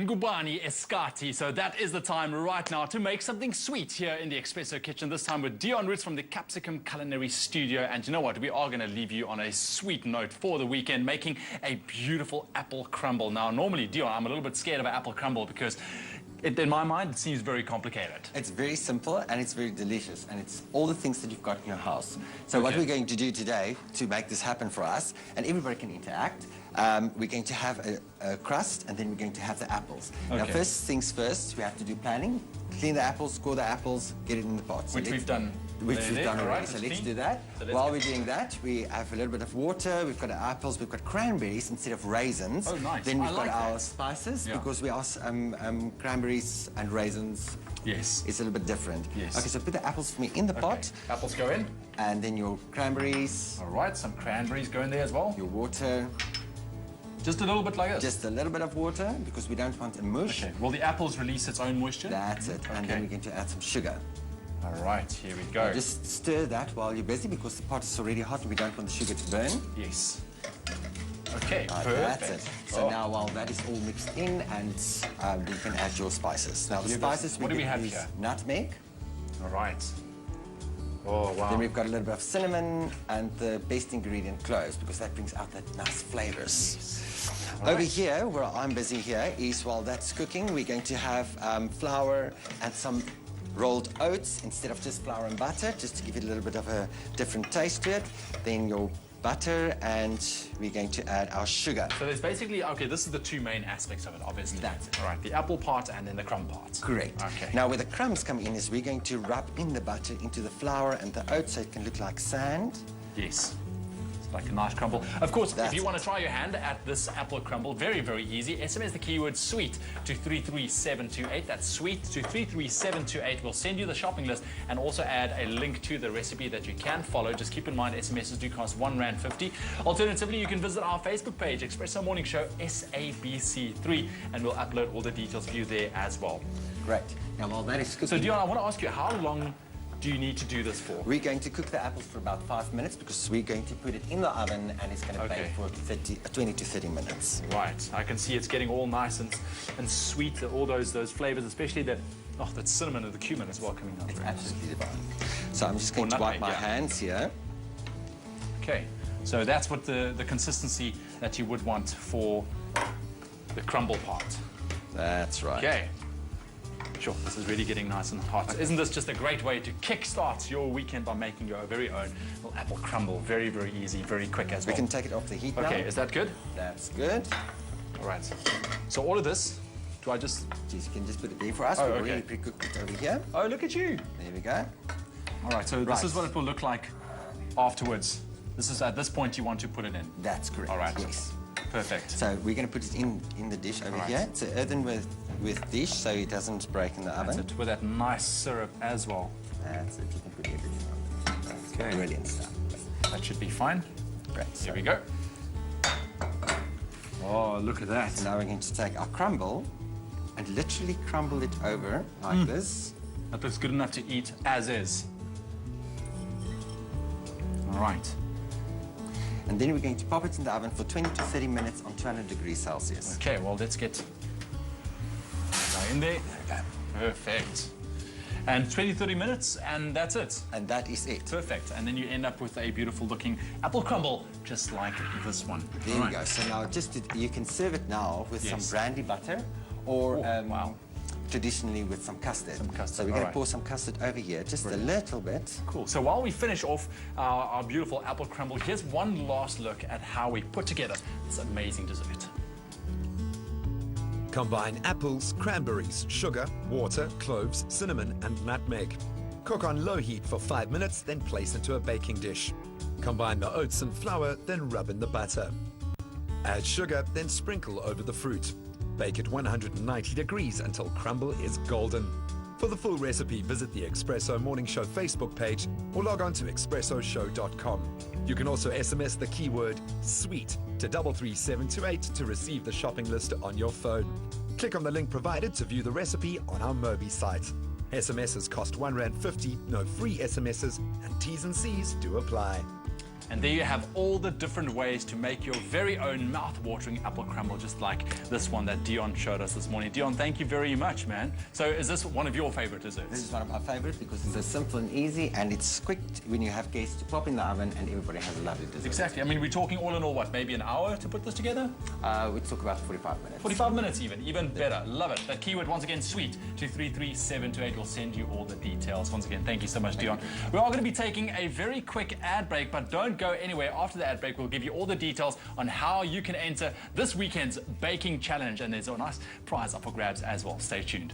Ngubani Escati. So that is the time right now to make something sweet here in the Espresso Kitchen. This time with Dion Roots from the Capsicum Culinary Studio. And you know what? We are going to leave you on a sweet note for the weekend, making a beautiful apple crumble. Now, normally, Dion, I'm a little bit scared of an apple crumble because in my mind, it seems very complicated. It's very simple and it's very delicious, and it's all the things that you've got in your house. So what we're going to do today to make this happen for us, and everybody can interact, we're going to have a crust, and then we're going to have the apples. Now, first things first, we have to do planning. Clean the apples, score the apples, get it in the pot. So Which we've done. Already. So let's do that. While we're doing that, we have a little bit of water, we've got our apples, we've got cranberries instead of raisins. Oh, nice. Then we've got our spices, because we are cranberries and raisins. Yes. It's a little bit different. Yes. Okay, so put the apples for me in the pot. Apples go in. And then your cranberries. All right, some cranberries go in there as well. Your water. Just a little bit like this? Just a little bit of water, because we don't want a mush. Okay, will the apples release its own moisture? That's it. And then we're going to add some sugar. All right, here we go. Now just stir that while you're busy, because the pot is already hot and we don't want the sugar to burn. Yes. Okay, perfect. That's it. So now while that is all mixed in, and you can add your spices. Now the spices, what do we have here? Nutmeg. All right. Oh, wow. Then we've got a little bit of cinnamon and the best ingredient, cloves, because that brings out that nice flavors. Yes. Over here, where I'm busy here, is while that's cooking, we're going to have flour and some rolled oats instead of just flour and butter, just to give it a little bit of a different taste to it. Then your butter, and we're going to add our sugar. So there's basically, okay, this is the two main aspects of it, obviously. That's it. All right, the apple part and then the crumb part. Correct. Okay. Now, where the crumbs come in is we're going to rub in the butter into the flour and the oats so it can look like sand. Yes. Like a nice crumble. Of course, if you want to try your hand at this apple crumble, very, very easy. SMS the keyword SWEET to 33728. That's SWEET to 33728. We'll send you the shopping list and also add a link to the recipe that you can follow. Just keep in mind, SMSs do cost R1.50. Alternatively, you can visit our Facebook page, Espresso Morning Show SABC3, and we'll upload all the details for you there as well. Great. Now, while that is cooking... So, Dion, I want to ask you, how long do you need to do this for? We're going to cook the apples for about 5 minutes, because we're going to put it in the oven and it's going to bake for 20 to 30 minutes. Right. I can see it's getting all nice and sweet, all those flavors, especially that cinnamon and the cumin as well coming out. It's absolutely divine. So I'm just going to wipe my hands here. Okay. So that's what the consistency that you would want for the crumble part. That's right. Okay. Sure, this is really getting nice and hot. Isn't this just a great way to kickstart your weekend by making your very own little apple crumble? Very, very easy, very quick as well. We can take it off the heat now. Okay, is that good? That's good. All right. So all of this, do I just... Jeez, you can just put it there for us. We've already pre-cooked it over here. Oh, look at you. There we go. All right, so this is what it will look like afterwards. This is at this point you want to put it in. That's correct. All right. Yes. Perfect. So we're going to put it in the dish over here. It's an earthen with dish, so it doesn't break in the oven. That's it, with that nice syrup as well. That's it. You can put everything on. That's okay. Brilliant stuff. That should be fine. Great. Here we go. Oh, look at that. So now we're going to take our crumble and literally crumble it over like this. That looks good enough to eat as is. All right. And then we're going to pop it in the oven for 20 to 30 minutes on 200 degrees Celsius. Okay, well, let's get in there. Perfect. And 20, 30 minutes, and that's it. And that is it. Perfect. And then you end up with a beautiful looking apple crumble, just like this one. There you go. So now you can serve it now with some brandy butter, or traditionally with some custard. So we're going to pour some custard over here, just a little bit. Cool. So while we finish off our beautiful apple crumble, here's one last look at how we put together this amazing dessert. Combine apples, cranberries, sugar, water, cloves, cinnamon and nutmeg. Cook on low heat for 5 minutes, then place into a baking dish. Combine the oats and flour, then rub in the butter. Add sugar, then sprinkle over the fruit. Bake at 190 degrees until crumble is golden. For the full recipe, visit the Espresso Morning Show Facebook page or log on to expressoshow.com. You can also SMS the keyword SWEET to 33728 to receive the shopping list on your phone. Click on the link provided to view the recipe on our Mobi site. SMSs cost R1.50, no free SMSs, and T's and C's do apply. And there you have all the different ways to make your very own mouth-watering apple crumble, just like this one that Dion showed us this morning. Dion, thank you very much, man. So is this one of your favorite desserts? This is one of my favorite because it's so simple and easy, and it's quick when you have guests to pop in the oven, and everybody has a lovely dessert. Exactly. I mean, we're talking all in all, what, maybe an hour to put this together? We took about 45 minutes. 45 minutes even better. Love it. That keyword, once again, sweet, to 33728. We'll send you all the details. Once again, thank you so much, Dion. We are going to be taking a very quick ad break, but don't go anywhere. After the ad break, we'll give you all the details on how you can enter this weekend's baking challenge, and there's a nice prize up for grabs as well. Stay tuned.